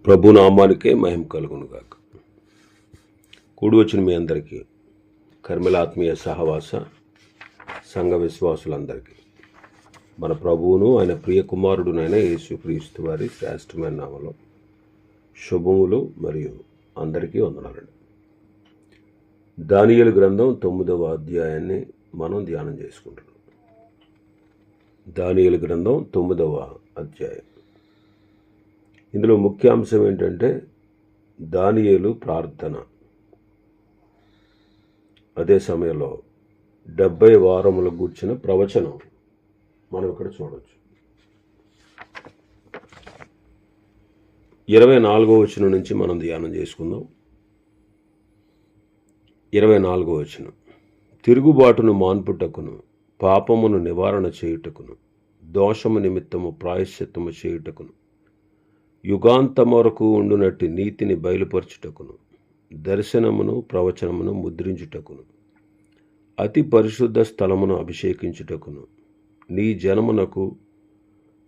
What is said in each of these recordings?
ప్రభు నామానికే మహిమ కలుగునుగాక. కూడి వచ్చిన మీ అందరికీ కర్మలాత్మీయ సహవాస సంఘ విశ్వాసులందరికీ మన ప్రభువును ఆయన ప్రియ కుమారుడునైన యేసుక్రీస్తు వారి శ్రేష్టమైన నామలో శుభములు మరియు అందరికీ వందనాలండి. దానియేలు గ్రంథం 9వ అధ్యాయాన్ని మనం ధ్యానం చేసుకుంటున్నాం. దానియేలు గ్రంథం 9వ అధ్యాయం. ఇందులో ముఖ్యాంశం ఏంటంటే దానియేలు ప్రార్థన. అదే సమయంలో 70 వారముల గూర్చిన ప్రవచనం మనం ఇక్కడ చూడవచ్చు. 24వ వచనం నుంచి మనం ధ్యానం చేసుకుందాం. 24వ వచనం. తిరుగుబాటును మాన్పుటకును, పాపమును నివారణ చేయుటకును, దోషము నిమిత్తము ప్రాయశ్చిత్తము చేయుటకును, యుగాంతం వరకు ఉండునట్టి నీతిని బయలుపరచుటకును, దర్శనమును ప్రవచనమును ముద్రించుటకును, అతి పరిశుద్ధ స్థలమును అభిషేకించుటకును, నీ జనమునకు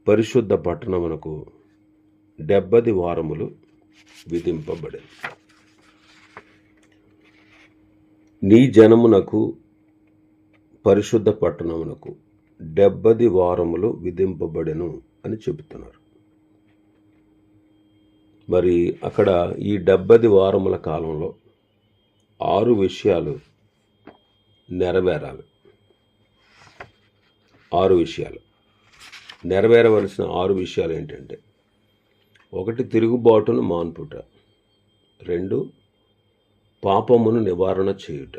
పరిశుద్ధ పట్టణమునకు 70 వారములు విధింపబడి. నీ జనమునకు పరిశుద్ధ పట్టణమునకు 70 వారములు విధింపబడెను అని చెబుతున్నారు. మరి అక్కడ ఈ 70 వారముల కాలంలో 6 విషయాలు నెరవేరాలి. 6 విషయాలు నెరవేరవలసిన 6 విషయాలు ఏంటంటే: 1, తిరుగుబాటును మాన్పుట. 2, పాపమును నివారణ చేయుట.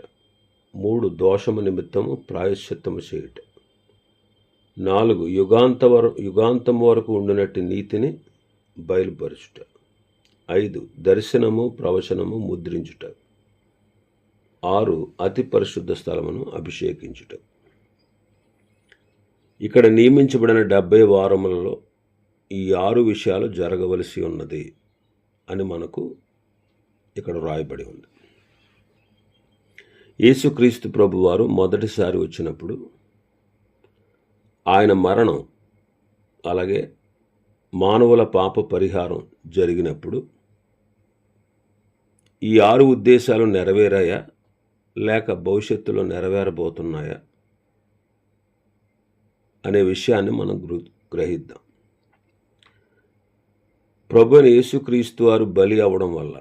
3, దోషము నిమిత్తము ప్రాయశ్చిత్తము చేయుట. 4, యుగాంతం వరకు ఉండినట్టు నీతిని బయలుపరచుట. 5, దర్శనము ప్రవచనము ముద్రించుట. 6, అతి పరిశుద్ధ స్థలమును అభిషేకించుట. ఇక్కడ నియమించబడిన 70 వారములలో ఈ 6 విషయాలు జరగవలసి ఉన్నది అని మనకు ఇక్కడ రాయబడి ఉంది. యేసుక్రీస్తు ప్రభువారు మొదటిసారి వచ్చినప్పుడు ఆయన మరణం, అలాగే మానవుల పాప పరిహారం జరిగినప్పుడు ఈ 6 ఉద్దేశాలు నెరవేరాయా లేక భవిష్యత్తులో నెరవేరబోతున్నాయా అనే విషయాన్ని మనం గ్రహిద్దాం. ప్రభువైన యేసుక్రీస్తు వారు బలి అవ్వడం వల్ల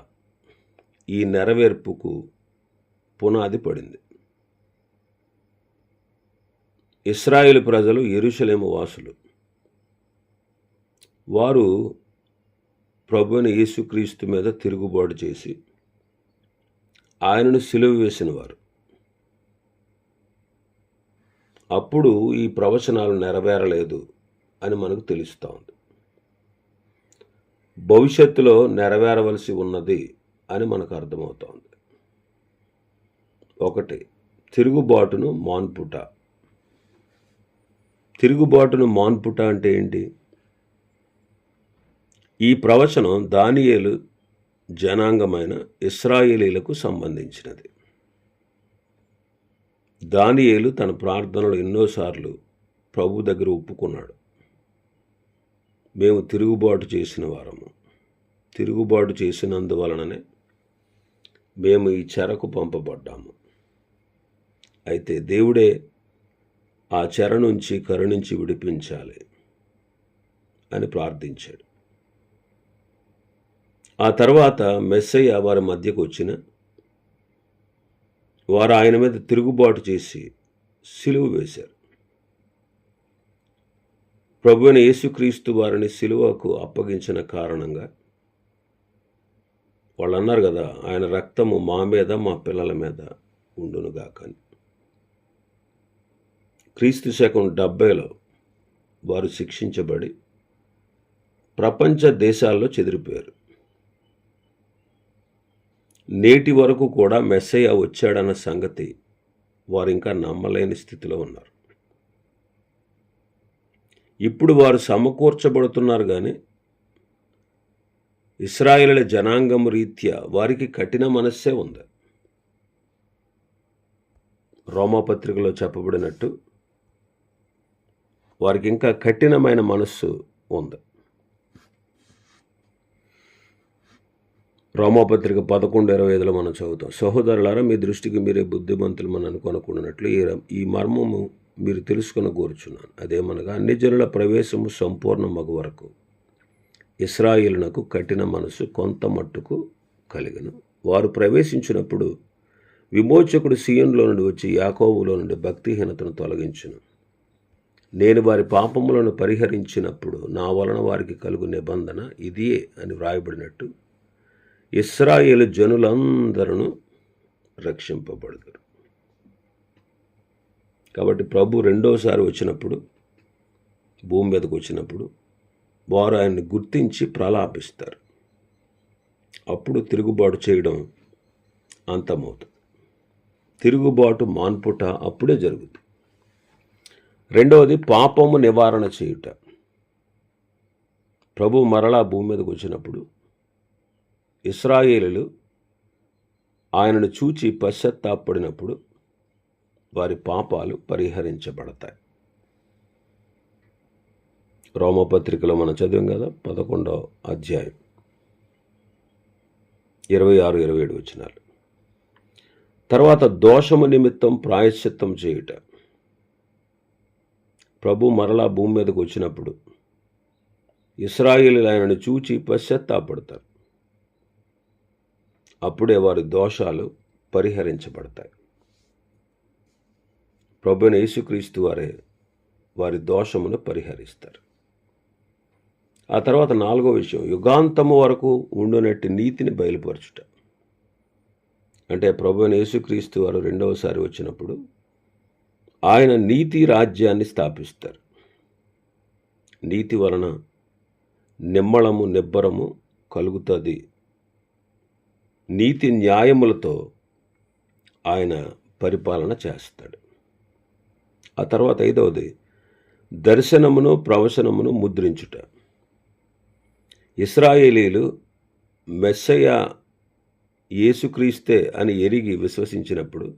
ఈ నెరవేర్పుకు పునాది పడింది. ఇశ్రాయేలు ప్రజలు యెరూషలేము వాసులు. వారు ప్రభువైన యేసుక్రీస్తు మీద తిరుగుబాటు చేసి ఆయనను సిలువ వేసినవారు. అప్పుడు ఈ ప్రవచనాలు నెరవేరలేదు అని మనకు తెలుస్తూ ఉంది. భవిష్యత్తులో నెరవేరవలసి ఉన్నది అని మనకు అర్థమవుతోంది. 1, తిరుగుబాటును మాన్పుట. తిరుగుబాటును మాన్పుట అంటే ఏంటి? ఈ ప్రవచనం దానియేలు జనాంగమైన ఇశ్రాయేలీలకు సంబంధించినది. దానియేలు తన ప్రార్థనలు ఎన్నోసార్లు ప్రభు దగ్గర ఒప్పుకున్నాడు. మేము తిరుగుబాటు చేసిన వారము, తిరుగుబాటు చేసినందువలననే మేము ఈ చెరకు పంపబడ్డాము. అయితే దేవుడే ఆ చెర నుంచి కరుణించి విడిపించాలి అని ప్రార్థించాడు. ఆ తర్వాత మెస్సయ్య వారి మధ్యకు వచ్చిన వారు ఆయన మీద తిరుగుబాటు చేసి సిలువ వేశారు. ప్రభువైన యేసుక్రీస్తు వారిని సిలువకు అప్పగించిన కారణంగా వాళ్ళు అన్నారు కదా, ఆయన రక్తము మా మీద మా పిల్లల మీద ఉండునుగాక అని. క్రీస్తు శకం 70లో వారు శిక్షించబడి ప్రపంచ దేశాల్లో చెదిరిపోయారు. నేటి వరకు కూడా మెస్సయ్య వచ్చాడన్న సంగతి వారు ఇంకా నమ్మలేని స్థితిలో ఉన్నారు. ఇప్పుడు వారు సమకూర్చబడుతున్నారు, కానీ ఇశ్రాయేలు జనాంగం రీత్యా వారికి కఠిన మనస్సే ఉంది. రోమాపత్రికలో చెప్పబడినట్టు వారికి ఇంకా కఠినమైన మనస్సు ఉంది. రోమాపత్రిక 11:25 మనం చదువుతాం. సహోదరులారా, మీ దృష్టికి మీరే బుద్ధిమంతులు మనం అనుకొనుకున్నట్లు ఈ మర్మము మీరు తెలుసుకుని కోరుచున్నాను. అదేమనగా అన్ని జనుల ప్రవేశము సంపూర్ణ మగు వరకు ఇశ్రాయేలునకు కఠిన మనసు కొంత మట్టుకు కలిగను. వారు ప్రవేశించినప్పుడు విమోచకుడు సీయోనులో నుండి వచ్చి యాకోబులో నుండి భక్తిహీనతను తొలగించును. నేను వారి పాపములను పరిహరించినప్పుడు నా వలన వారికి కలుగు నిబంధన ఇదియే అని వ్రాయబడినట్టు ఇశ్రాయేలు జనులందరూ రక్షింపబడతారు. కాబట్టి ప్రభు రెండోసారి వచ్చినప్పుడు, భూమి మీదకు వచ్చినప్పుడు వారు ఆయన్ని గుర్తించి ప్రలాపిస్తారు. అప్పుడు తిరుగుబాటు చేయడం అంతమవుతుంది. తిరుగుబాటు మాన్పుట అప్పుడే జరుగుతుంది. రెండవది పాపము నివారణ చేయుట. ప్రభు మరలా భూమి మీదకు వచ్చినప్పుడు ఇశ్రాయేలులు ఆయనను చూచి పశ్చాత్తాపడినప్పుడు వారి పాపాలు పరిహరించబడతాయి. రోమపత్రికలో మనం చదివాం కదా, 11వ అధ్యాయం 26-27 వచనాలు. తర్వాత దోషము నిమిత్తం ప్రాయశ్చిత్తం చేయుట. ప్రభు మరలా భూమి మీదకు వచ్చినప్పుడు ఇశ్రాయేలులు ఆయనను చూచి పశ్చాత్తాపడతారు. అప్పుడే వారి దోషాలు పరిహరించబడతాయి. ప్రభువైన యేసుక్రీస్తు వారే వారి దోషమును పరిహరిస్తారు. ఆ తర్వాత 4వ విషయం, యుగాంతము వరకు ఉండునట్టి నీతిని బయలుపరచుట. అంటే ప్రభువైన యేసుక్రీస్తు వారు రెండవసారి వచ్చినప్పుడు ఆయన నీతి రాజ్యాన్ని స్థాపిస్తారు. నీతి వలన నిమ్మళము నిబ్బరము కలుగుతుంది. నీతి న్యాయములతో ఆయన పరిపాలన చేస్తాడు. ఆ తర్వాత 5వది, దర్శనమును ప్రవచనమును ముద్రించుట. ఇశ్రాయేలీలు మెస్సయ్య యేసుక్రీస్తే అని ఎరిగి విశ్వసించినప్పుడు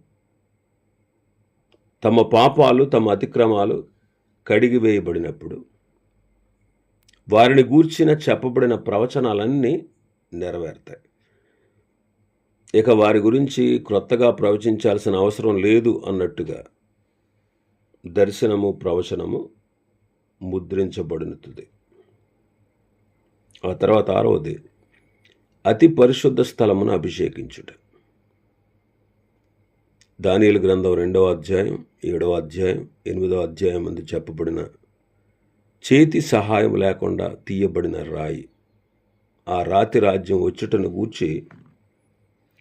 తమ పాపాలు తమ అతిక్రమాలు కడిగివేయబడినప్పుడు వారిని గూర్చిన చెప్పబడిన ప్రవచనాలన్నీ నెరవేరుతాయి. ఇక వారి గురించి క్రొత్తగా ప్రవచించాల్సిన అవసరం లేదు అన్నట్టుగా దర్శనము ప్రవచనము ముద్రించబడినది. ఆ తర్వాత 6వది, అతి పరిశుద్ధ స్థలమును అభిషేకించుట. దానియేలు గ్రంథం 2వ అధ్యాయం 7వ అధ్యాయం 8వ అధ్యాయం అందు చెప్పబడిన చేతి సహాయం లేకుండా తీయబడిన రాయి, ఆ రాతి రాజ్యం వచ్చుటను గూర్చి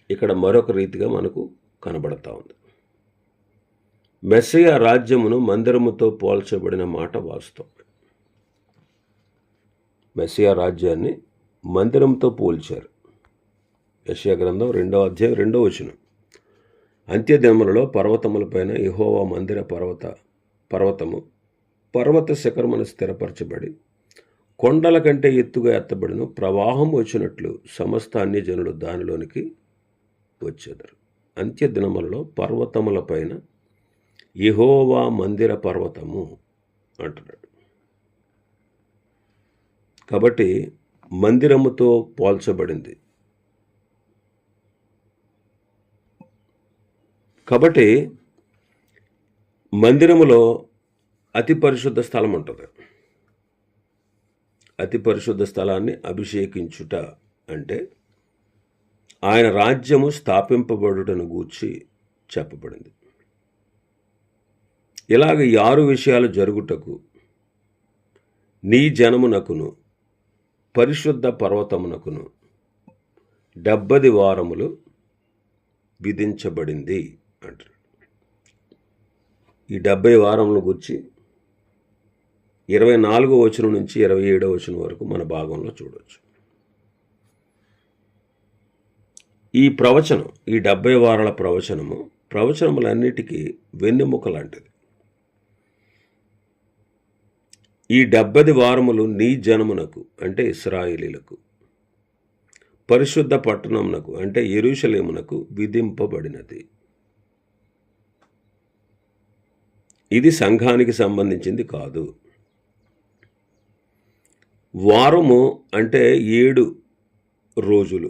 ఇక్కడ మరొక రీతిగా మనకు కనబడతా ఉంది. మెస్సయ్య రాజ్యమును మందిరముతో పోల్చబడిన మాట వాస్తవం. మెస్సయ్య రాజ్యాన్ని మందిరంతో పోల్చారు. యెషయా గ్రంథం 2వ అధ్యాయం 2వ వచనం, అంత్యదినములలో పర్వతములపైన యెహోవా మందిర పర్వతము పర్వత శిఖరమును స్థిరపరచబడి కొండల కంటే ఎత్తుగా ఎత్తబడిన ప్రవాహం వచ్చినట్లు సమస్త అన్ని జనులు దానిలోనికి వచ్చేదరు. అంత్యదినములలో పర్వతములపైన యెహోవా మందిర పర్వతము అంటున్నాడు. కాబట్టి మందిరముతో పోల్చబడింది. కాబట్టి మందిరములో అతి పరిశుద్ధ స్థలం ఉంటుంది. అతి పరిశుద్ధ స్థలాన్ని అభిషేకించుట అంటే ఆయన రాజ్యము స్థాపింపబడుటను గూర్చి చెప్పబడింది. ఇలాగ 6 విషయాలు జరుగుటకు నీ జనమునకును పరిశుద్ధ పర్వతమునకును 70 వారములు విధించబడింది అంటారు. ఈ 70 వారముల గురించి 24వ వచనం నుంచి 27వ వచనం వరకు మన భాగంలో చూడవచ్చు. ఈ ప్రవచనం, ఈ 70 వారాల ప్రవచనములన్నిటికీ వెన్నెముక లాంటిది. ఈ 70 వారములు నీ జనమునకు అంటే ఇశ్రాయేలీలకు, పరిశుద్ధ పట్టణమునకు అంటే యెరూషలేమునకు విధింపబడినది. ఇది సంఘానికి సంబంధించింది కాదు. వారము అంటే 7 రోజులు,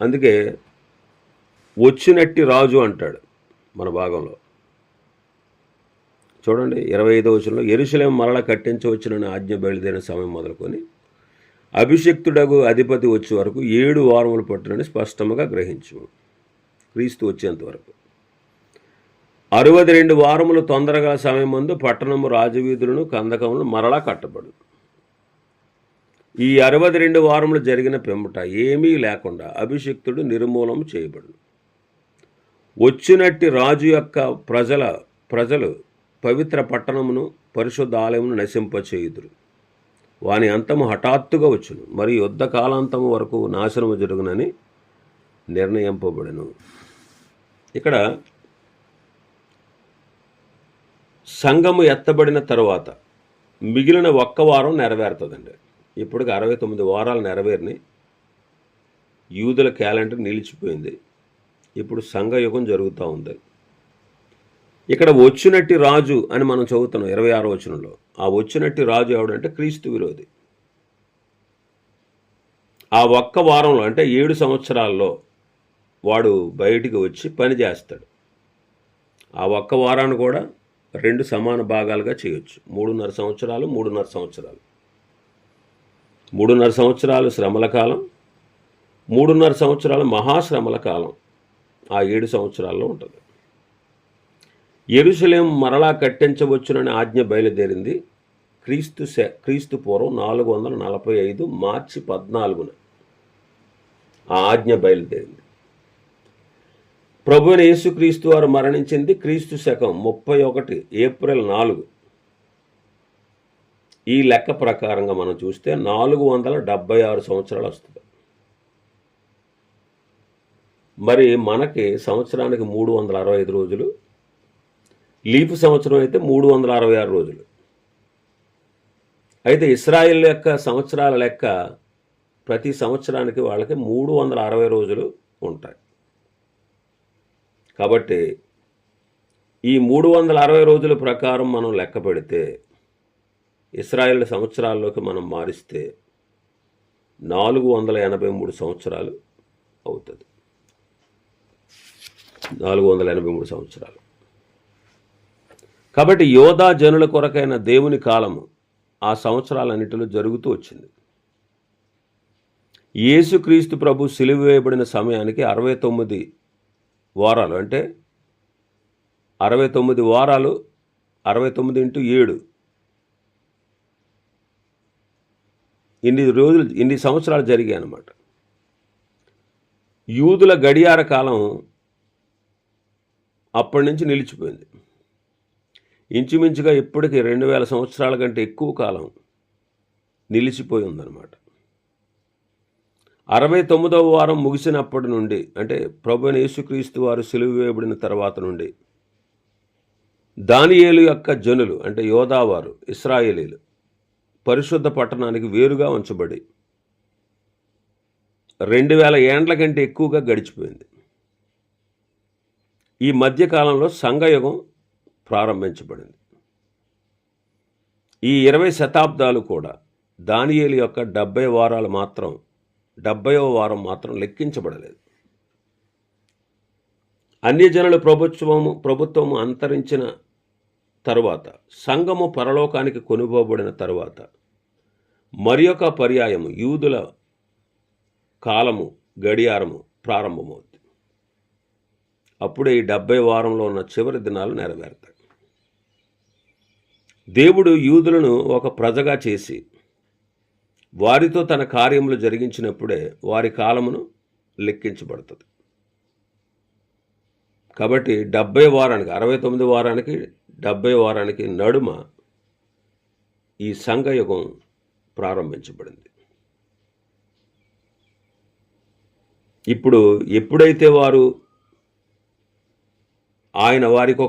అందుకే వచ్చినట్టి రాజు అంటాడు మన భాగంలో. చూడండి 25వ వచనంలో, యెరూషలేము మరల కట్టించవచ్చునని ఆజ్ఞ బయలుదేరిన సమయం మొదలుకొని అభిషిక్తుడగు అధిపతి వచ్చే వరకు 7 వారములు పట్టునని స్పష్టంగా గ్రహించు. క్రీస్తు వచ్చేంత వరకు 62 వారములు తొందరగా సమయం ముందు పట్టణము రాజవీధులను కందకములను మరలా కట్టబడు. ఈ 62 వారములు జరిగిన పిమ్మట ఏమీ లేకుండా అభిషిక్తుడు నిర్మూలన చేయబడు. వచ్చినట్టి రాజు యొక్క ప్రజలు పవిత్ర పట్టణమును పరిశుద్ధ ఆలయమును నశింపచేయుదురు. వాని అంతము హఠాత్తుగా వచ్చును, మరియు యుద్ధ కాలాంతము వరకు నాశనము జరుగునని నిర్ణయింపబడెను. ఇక్కడ సంఘము ఎత్తబడిన తరువాత మిగిలిన ఒక్క వారం నెరవేరుతుందండి. ఇప్పటికి 69 వారాలు నెరవేరిని, యూదుల క్యాలెండర్ నిలిచిపోయింది. ఇప్పుడు సంఘయుగం జరుగుతూ ఉంది. ఇక్కడ వచ్చినట్టి రాజు అని మనం చదువుతున్నాం 26వ వచనంలో. ఆ వచ్చినట్టి రాజు ఎవడంటే క్రీస్తు విరోధి. ఆ ఒక్క వారంలో అంటే 7 సంవత్సరాల్లో వాడు బయటికి వచ్చి పని చేస్తాడు. ఆ ఒక్క వారాన్ని కూడా 2 సమాన భాగాలుగా చేయొచ్చు. 3.5 సంవత్సరాలు 3.5 సంవత్సరాలు. 3.5 సంవత్సరాలు శ్రమల కాలం, 3.5 సంవత్సరాలు మహాశ్రమల కాలం ఆ 7 సంవత్సరాల్లో ఉంటుంది. యెరూషలేము మరలా కట్టించవచ్చునని ఆజ్ఞ బయలుదేరింది క్రీస్తు పూర్వం 445 మార్చి 14న ఆ ఆజ్ఞ బయలుదేరింది. ప్రభువైన యేసుక్రీస్తు వారు మరణించింది క్రీస్తు శకం 31 ఏప్రిల్ 4. ఈ లెక్క ప్రకారంగా మనం చూస్తే 476 సంవత్సరాలు వస్తుంది. మరి మనకి సంవత్సరానికి 365 రోజులు, లీపు సంవత్సరం అయితే 366 రోజులు. అయితే ఇశ్రాయేల్ యొక్క సంవత్సరాల లెక్క ప్రతి సంవత్సరానికి వాళ్ళకి 360 రోజులు ఉంటాయి. కాబట్టి ఈ 360 రోజుల ప్రకారం మనం లెక్క పెడితే ఇశ్రాయేల్ సంవత్సరాల్లోకి మనం మారిస్తే 483 సంవత్సరాలు అవుతుంది. 483 సంవత్సరాలు. కాబట్టి యోధా జనుల కొరకైన దేవుని కాలము ఆ సంవత్సరాలన్నిటిలో జరుగుతూ వచ్చింది. యేసుక్రీస్తు ప్రభు సిలువ వేయబడిన సమయానికి 69 వారాలు, అంటే 69 వారాలు 69 × 7 ఇన్ని సంవత్సరాలు జరిగాయి అన్నమాట. యూదుల గడియార కాలం అప్పటి నుంచి నిలిచిపోయింది. ఇంచుమించుగా ఇప్పటికి 2000 సంవత్సరాల కంటే ఎక్కువ కాలం నిలిచిపోయి ఉందన్నమాట. 69వ వారం ముగిసినప్పటి నుండి, అంటే ప్రభువైన యేసుక్రీస్తు వారు సిలువ వేయబడిన తర్వాత నుండి దానియేలు యొక్క జనులు, అంటే యోధావారు, ఇశ్రాయేలీలు పరిశుద్ధ పట్టణానికి వేరుగా ఉంచబడి 2000 ఏండ్ల కంటే ఎక్కువగా గడిచిపోయింది. ఈ మధ్యకాలంలో సంఘయుగం ప్రారంభించబడింది. ఈ 20 శతాబ్దాలు కూడా దానియేలు యొక్క 70 వారాలు మాత్రం 70వ వారం మాత్రం లెక్కించబడలేదు. అన్యజనుల ప్రభుత్వము అంతరించిన తరువాత, సంఘము పరలోకానికి కొనుగోబడిన తరువాత మరి ఒక పర్యాయము యూదుల కాలము గడియారము ప్రారంభమవుతుంది. అప్పుడే ఈ 70 వారంలో ఉన్న చివరి దినాలు నెరవేరుతాయి. దేవుడు యూదులను ఒక ప్రజగా చేసి వారితో తన కార్యములు జరిగించినప్పుడే వారి కాలమును లెక్కించబడుతుంది. కాబట్టి 70 వారానికి 69 వారానికి 70 వారానికి నడుమ ఈ సంఘయుగం ప్రారంభించబడింది. ఇప్పుడు ఎప్పుడైతే ఆయన వారిని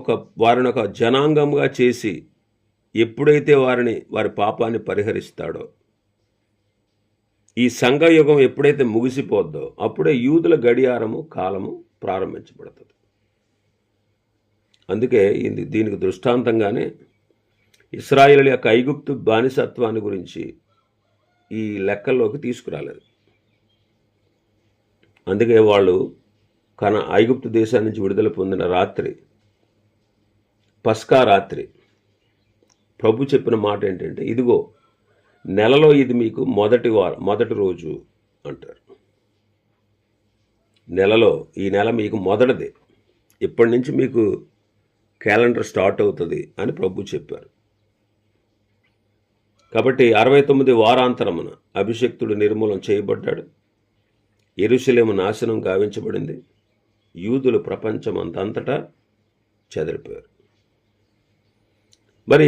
ఒక జనాంగంగా చేసి ఎప్పుడైతే వారి పాపాన్ని పరిహరిస్తాడో, ఈ సంఘయుగం ఎప్పుడైతే ముగిసిపోద్దో అప్పుడే యూదుల గడియారము కాలము ప్రారంభించబడుతుంది. అందుకే దీనికి దృష్టాంతంగానే ఇశ్రాయేలు యొక్క ఐగుప్తు బానిసత్వాన్ని గురించి ఈ లెక్కల్లోకి తీసుకురాలేదు. అందుకే వాళ్ళు ఐగుప్తు దేశాన్ని నుంచి విడుదల పొందిన రాత్రి, పస్కా రాత్రి, ప్రభు చెప్పిన మాట ఏంటంటే, ఇదిగో నెలలో ఇది మీకు మొదటి రోజు అంటారు. నెలలో ఈ నెల మీకు మొదటిదే, ఇప్పటి నుంచి మీకు క్యాలెండర్ స్టార్ట్ అవుతుంది అని ప్రభు చెప్పారు. కాబట్టి 69 వారాంతరమున అభిషక్తుడు నిర్మూలన చేయబడ్డాడు. యెరూషలేము నాశనం గావించబడింది. యూదులు ప్రపంచమంతటా చెదిరిపోయారు. మరి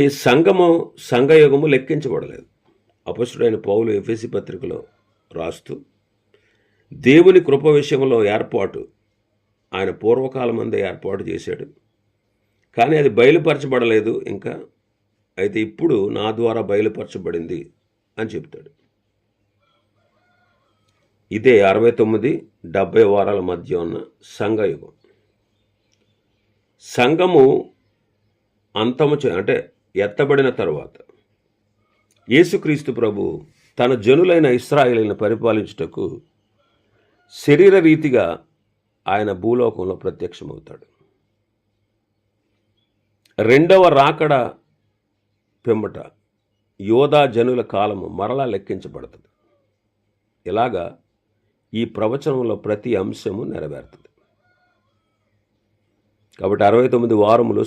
సంఘయుగము లెక్కించబడలేదు. అపొస్తలుడైన పౌలు ఎఫెసీ పత్రికలో రాస్తూ, దేవుని కృప విషయంలో ఏర్పాటు ఆయన పూర్వకాలమందే ఏర్పాటు చేశాడు, కానీ అది బయలుపరచబడలేదు ఇంకా. అయితే ఇప్పుడు నా ద్వారా బయలుపరచబడింది అని చెప్తాడు. ఇదే 69-70 వారాల మధ్య ఉన్న సంఘయుగం. సంఘము అంతము అంటే ఎత్తబడిన తరువాత యేసుక్రీస్తు ప్రభు తన జనులైన ఇశ్రాయేలును పరిపాలించుటకు శరీర రీతిగా ఆయన భూలోకంలో ప్రత్యక్షమవుతాడు. రెండవ రాకడ పిమ్మట యోధా జనుల కాలము మరలా లెక్కించబడుతుంది. ఇలాగా ఈ ప్రవచనంలో ప్రతి అంశము నెరవేరుతుంది. కాబట్టి 69 వారములు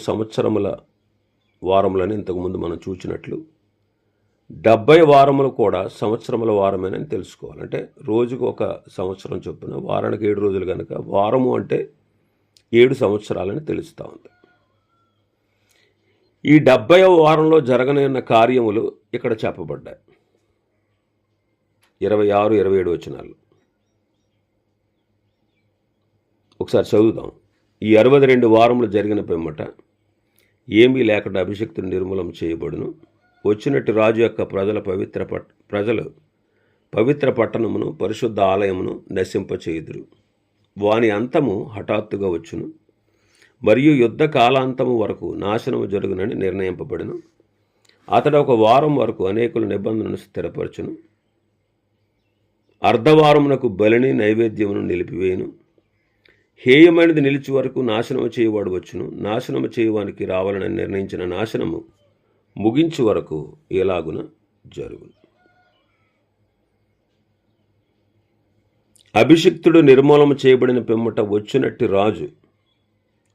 వారములని ఇంతకుముందు మనం చూచినట్లు 70 వారములు కూడా సంవత్సరముల వారమేనని తెలుసుకోవాలి. అంటే రోజుకు ఒక సంవత్సరం చొప్పున, వారానికి 7 రోజులు కనుక వారము అంటే 7 సంవత్సరాలని తెలుస్తూ ఉంది. ఈ 70వ వారంలో జరగనున్న కార్యములు ఇక్కడ చెప్పబడ్డాయి. 26-27 వచనాలు ఒకసారి చదువుదాం. ఈ 62 వారములు జరిగిన పిమ్మట ఏమీ లేకుండా అభిషక్తుని నిర్మూలన చేయబడును. వచ్చినట్టు రాజు యొక్క ప్రజలు పవిత్ర పట్టణమును పరిశుద్ధ ఆలయమును నశింపచేయుదురు. వాని అంతము హఠాత్తుగా వచ్చును, మరియు యుద్ధ కాలాంతము వరకు నాశనము జరుగునని నిర్ణయింపబడును. అతడు ఒక వారం వరకు అనేకుల నిబంధనను స్థిరపరచును. అర్ధవారమునకు బలిని నైవేద్యమును నిలిపివేయును. హేయమైనది నిలిచి వరకు నాశనము చేయవాడు వచ్చును. నాశనము చేయవానికి రావాలని నిర్ణయించిన నాశనము ముగించు వరకు ఎలాగున జరుగును. అభిషిక్తుడు నిర్మూలన చేయబడిన పిమ్మట వచ్చినట్టి రాజు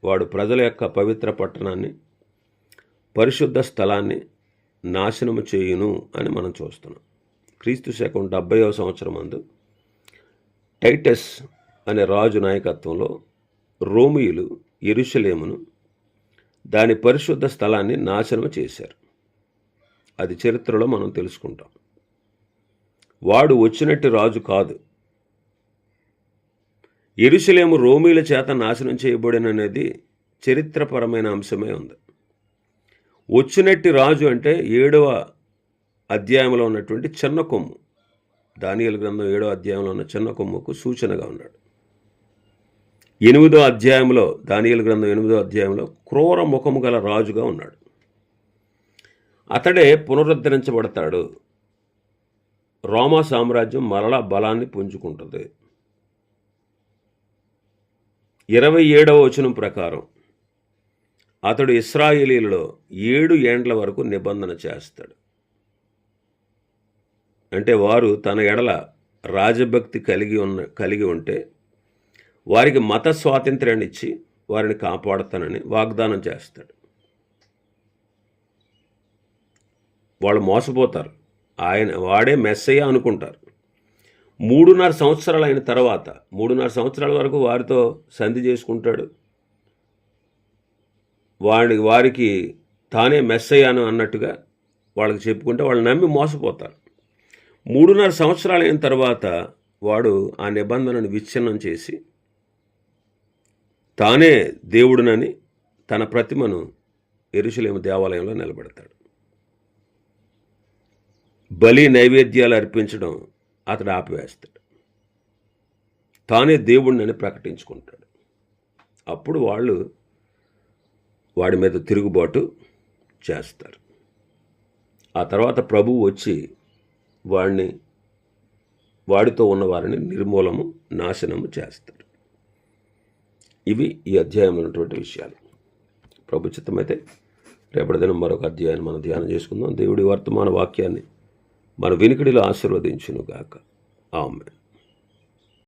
వాడు ప్రజల యొక్క పవిత్ర పట్టణాన్ని, పరిశుద్ధ స్థలాన్ని నాశనము చేయును అని మనం చూస్తున్నాం. క్రీస్తు శకం 70వ సంవత్సరం అందు టైటస్ అనే రాజు నాయకత్వంలో రోమియులు యెరూషలేమును, దాని పరిశుద్ధ స్థలాన్ని నాశనం చేశారు. అది చరిత్రలో మనం తెలుసుకుంటాం. వాడు వచ్చినట్టు రాజు కాదు. యెరూషలేము రోమీల చేత నాశనం చేయబడిననేది చరిత్రపరమైన అంశమే ఉంది. వచ్చినట్టి రాజు అంటే 7వ అధ్యాయంలో ఉన్నటువంటి చిన్న కొమ్ము, దానియేలు గ్రంథం 7వ అధ్యాయంలో ఉన్న చిన్న కొమ్ముకు సూచనగా ఉన్నాడు. 8వ అధ్యాయంలో, దానియేలు గ్రంథం 8వ అధ్యాయంలో క్రూర ముఖము గల రాజుగా ఉన్నాడు. అతడే పునరుద్ధరించబడతాడు. రోమా సామ్రాజ్యం మరలా బలాన్ని పుంజుకుంటుంది. 27వ వచనం ప్రకారం అతడు ఇశ్రాయేలీలలో 7 ఏండ్ల వరకు నిబంధన చేస్తాడు. అంటే వారు తన ఎడల రాజభక్తి కలిగి ఉంటే వారికి మత స్వాతంత్ర్యాన్ని ఇచ్చి వారిని కాపాడుతానని వాగ్దానం చేస్తాడు. వాళ్ళు మోసపోతారు. వాడే మెస్సయ్య అనుకుంటారు. 3.5 సంవత్సరాలు అయిన తర్వాత 3.5 సంవత్సరాల వరకు వారితో సంధి చేసుకుంటాడు. వారికి తానే మెస్సయ్యాను అన్నట్టుగా వాళ్ళకి చెప్పుకుంటే వాళ్ళు నమ్మి మోసపోతారు. 3.5 సంవత్సరాలు అయిన తర్వాత వాడు ఆ నిబంధనను విచ్ఛిన్నం చేసి తానే దేవుడునని తన ప్రతిమను యెరూషలేము దేవాలయంలో నిలబెడతాడు. బలి నైవేద్యాలు అర్పించడం అతడు ఆపివేస్తాడు. తానే దేవుడినని ప్రకటించుకుంటాడు. అప్పుడు వాళ్ళు వాడి మీద తిరుగుబాటు చేస్తారు. ఆ తర్వాత ప్రభువు వచ్చి వాడిని వాడితో ఉన్న వారిని నిర్మూలము నాశనము చేస్తాడు. ఇవి ఈ అధ్యాయంలో ఉన్నటువంటి విషయాలు. ప్రభు చిత్తమైతే రేపటి దినం మరొక అధ్యాయాన్ని మనం ధ్యానం చేసుకుందాం. దేవుడి వర్తమాన వాక్యాన్ని మన వినికిడిలో ఆశీర్వదించును గాక. ఆమేన్.